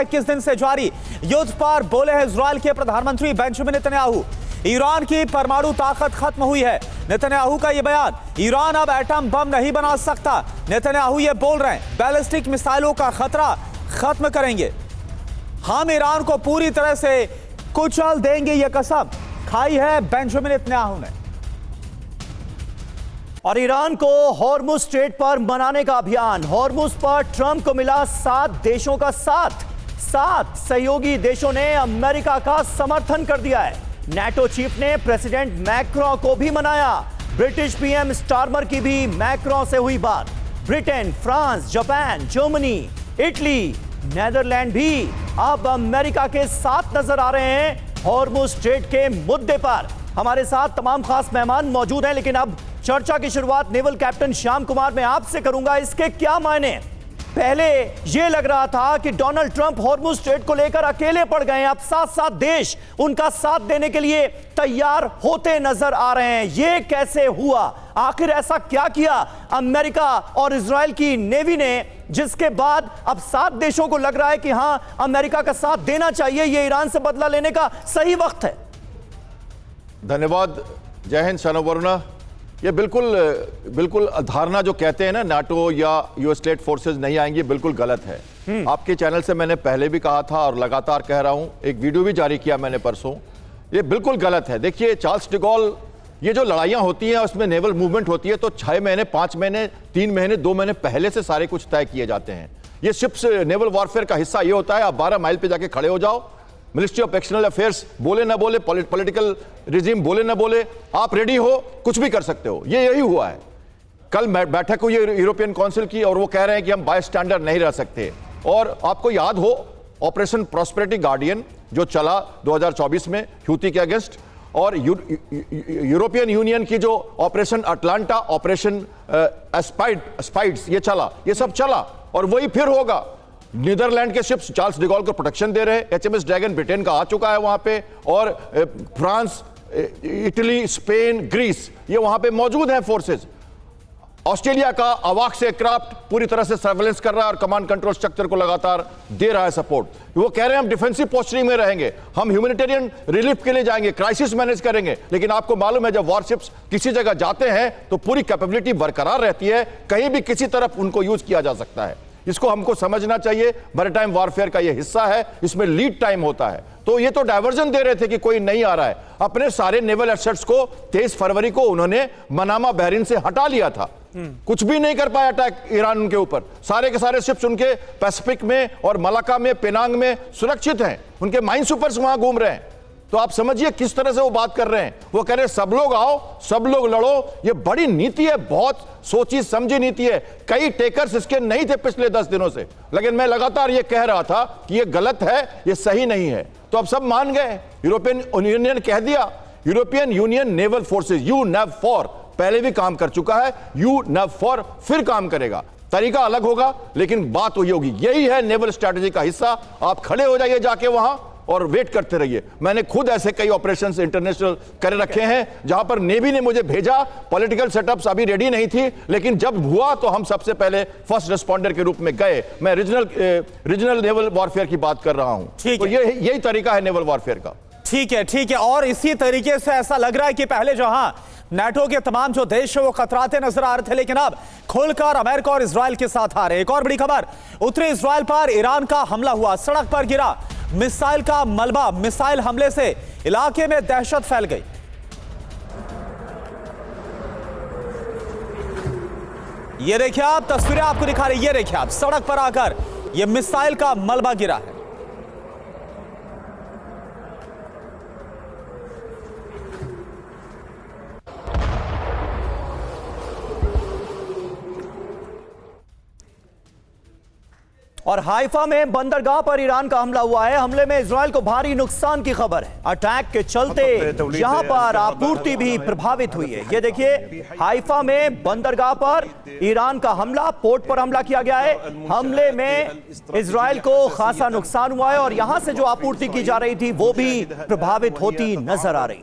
21 दिन से जारी युद्ध पर बोले हैं इजरायल के प्रधानमंत्री बेंजामिन नेतन्याहू। ईरान की परमाणु ताकत खत्म हुई है, नेतन्याहू का यह बयान। ईरान अब एटम बम नहीं बना सकता, नेतन्याहू ये बोल रहे हैं। बैलिस्टिक मिसाइलों का खतरा खत्म करेंगे, हम ईरान को पूरी तरह से कुचल देंगे, यह कसम खाई है बेंजामिन नेतन्याहू ने। और ईरान को हॉर्मुज स्ट्रेट पर मनाने का अभियान। हॉर्मुज पर ट्रंप को मिला 7 देशों का साथ। 7 सहयोगी देशों ने अमेरिका का समर्थन कर दिया है। नाटो चीफ ने प्रेसिडेंट मैक्रों को भी मनाया। ब्रिटिश पीएम स्टारमर की भी मैक्रों से हुई बात। Britain, France, Japan, Germany, Italy, Netherland भी अब अमेरिका के साथ नजर आ रहे हैं हॉर्मुज स्ट्रेट के मुद्दे पर। हमारे साथ तमाम खास मेहमान मौजूद हैं, लेकिन अब चर्चा की शुरुआत नेवल कैप्टन श्याम कुमार मैं आपसे करूंगा। इसके क्या मायने? पहले यह लग रहा था कि डोनाल्ड ट्रंप हॉर्मुज स्ट्रेट को लेकर अकेले पड़ गए, अब 7 देश उनका साथ देने के लिए तैयार होते नजर आ रहे हैं। यह कैसे हुआ? आखिर ऐसा क्या किया अमेरिका और इजराइल की नेवी ने, जिसके बाद अब 7 देशों को लग रहा है कि हां, अमेरिका का साथ देना चाहिए, यह ईरान से बदला लेने का सही वक्त है? धन्यवाद। जय हिंद शानोवरना। ये बिल्कुल धारणा जो कहते हैं ना नाटो या यूएस स्टेट फोर्सेस नहीं आएंगी, बिल्कुल गलत है। आपके चैनल से मैंने पहले भी कहा था और लगातार कह रहा हूं, एक वीडियो भी जारी किया मैंने परसों। ये बिल्कुल गलत है। देखिए चार्ल्स डिगॉल, ये जो लड़ाइयां होती हैं उसमें नेवल मूवमेंट होती है तो 6 महीने, 5 महीने, 3 महीने, 2 महीने पहले से सारे कुछ तय किए जाते हैं। ये शिप्स नेवल वॉरफेयर का हिस्सा ये होता है, आप 12 माइल पे जाके खड़े हो जाओ, मिनिस्ट्री ऑफ एक्सटर्नल अफेयर्स बोले ना बोले, पॉलिटिकल रिजीम बोले ना बोले, आप रेडी हो, कुछ भी कर सकते हो। ये यही हुआ है। कल बैठक हुई यूरोपियन काउंसिल की और वो कह रहे हैं कि हम बाय स्टैंडर्ड नहीं रह सकते। और आपको याद हो ऑपरेशन प्रॉस्पेरिटी गार्डियन जो चला 2024 में हूती के अगेंस्ट, और यूरोपियन यूनियन की जो ऑपरेशन अटलांटा, ऑपरेशन स्पाइड्स, ये चला, ये सब चला और वही फिर होगा। नीदरलैंड के शिप्स चार्ल्स डिगॉल को प्रोटेक्शन दे रहे, एचएमएस ड्रैगन ब्रिटेन का आ चुका है वहां पे, और फ्रांस, इटली, स्पेन, ग्रीस, ये वहां पे मौजूद हैं फोर्सेस। ऑस्ट्रेलिया का अवाक से क्राफ्ट पूरी तरह से सर्वेलेंस कर रहा है और कमांड कंट्रोल स्ट्रक्चर को लगातार दे रहा है सपोर्ट। वो कह रहे हैं हम डिफेंसिव पोस्चरिंग में रहेंगे, हम ह्यूमैनिटेरियन रिलीफ के लिए जाएंगे, क्राइसिस मैनेज करेंगे। लेकिन आपको मालूम है जब वॉरशिप्स किसी जगह जाते हैं तो पूरी कैपेबिलिटी बरकरार रहती है, कहीं भी किसी तरफ उनको यूज किया जा सकता है। इसको हमको समझना चाहिए। मैरीटाइम वॉरफेयर का ये हिस्सा है, इसमें लीड टाइम होता है। तो ये तो डायवर्जन दे रहे थे कि कोई नहीं आ रहा है। अपने सारे नेवल एसेट्स को 23 फरवरी को उन्होंने मनामा बहरीन से हटा लिया था। कुछ भी नहीं कर पाया अटैक ईरान उनके ऊपर। सारे के सारे शिप्स उनके पैसिफिक में और मलाका में, पेनांग में सुरक्षित हैं। उनके माइन सुपर्स वहां घूम रहे हैं। तो आप समझिए किस तरह से वो बात कर रहे हैं। वो कह रहे हैं सब लोग आओ, सब लोग लड़ो। ये बड़ी नीति है, बहुत सोची समझी नीति है। कई टेकर्स इसके नहीं थे पिछले 10 दिनों से, लेकिन मैं लगातार ये कह रहा था कि ये गलत है, ये सही नहीं है। तो अब सब मान गए। यूरोपियन यूनियन ने कह दिया, European union naval forces UNAVFOR पहले भी काम कर चुका है, UNAVFOR फिर काम करेगा। तरीका अलग होगा लेकिन बात वही होगी। यही है नेवल स्ट्रैटेजी का हिस्सा। आप खड़े हो जाइए जाके वहां और वेट करते रहिए। मैंने खुद ऐसे कई ऑपरेशंस इंटरनेशनल कर रखे हैं जहां पर नेवी ने मुझे भेजा, पॉलिटिकल सेटअप्स अभी रेडी नहीं थी, लेकिन जब हुआ तो हम सबसे पहले फर्स्ट रिस्पॉन्डर के रूप में गए। मैं रीजनल नेवल वॉरफेयर की बात कर रहा हूं। तो यही तरीका है नेवल वॉरफेयर का। ठीक है। और इसी तरीके से ऐसा लग रहा है कि पहले जहां नाटो के तमाम जो देश है वो खतराते नजर आ रहे थे, लेकिन अब खुलकर अमेरिका और इजराइल के साथ आ रहे। एक और बड़ी खबर, उत्तरी इजराइल पर ईरान का हमला हुआ, सड़क पर गिरा मिसाइल का मलबा। मिसाइल हमले से इलाके में दहशत फैल गई। ये देखिए आप, तस्वीरें आपको दिखा रही, ये देखिए आप, सड़क पर आकर ये मिसाइल का मलबा गिरा है। और हाइफा में बंदरगाह पर ईरान का हमला हुआ है। हमले में इजराइल को भारी नुकसान की खबर है। अटैक के चलते यहां पर आपूर्ति भी प्रभावित हुई है। ये देखिए हाइफा में बंदरगाह पर ईरान का हमला, पोर्ट पर हमला किया गया है। हमले में इजराइल को खासा नुकसान हुआ है और यहां से जो आपूर्ति की जा रही थी वो भी प्रभावित होती नजर आ रही।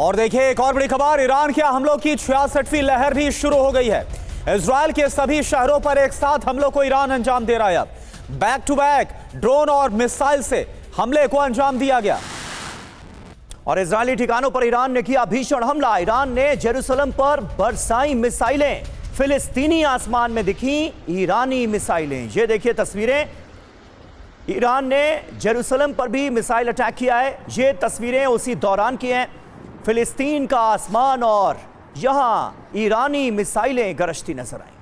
और देखिए एक और बड़ी खबर, ईरान के हमलों की 66वीं लहर भी शुरू हो गई है। इजरायल के सभी शहरों पर एक साथ हमलों को ईरान अंजाम दे रहा है। अब बैक टू बैक ड्रोन और मिसाइल से हमले को अंजाम दिया गया। और इजरायली ठिकानों पर ईरान ने किया भीषण हमला। ईरान ने जेरूसलम पर बरसाई मिसाइलें। फिलिस्तीनी आसमान में दिखी ईरानी मिसाइलें। ये देखिए तस्वीरें, ईरान ने जेरूसलम पर भी मिसाइल अटैक किया है। ये तस्वीरें उसी दौरान की हैं। फिलिस्तीन का आसमान और यहां ईरानी मिसाइलें गरजती नजर आई।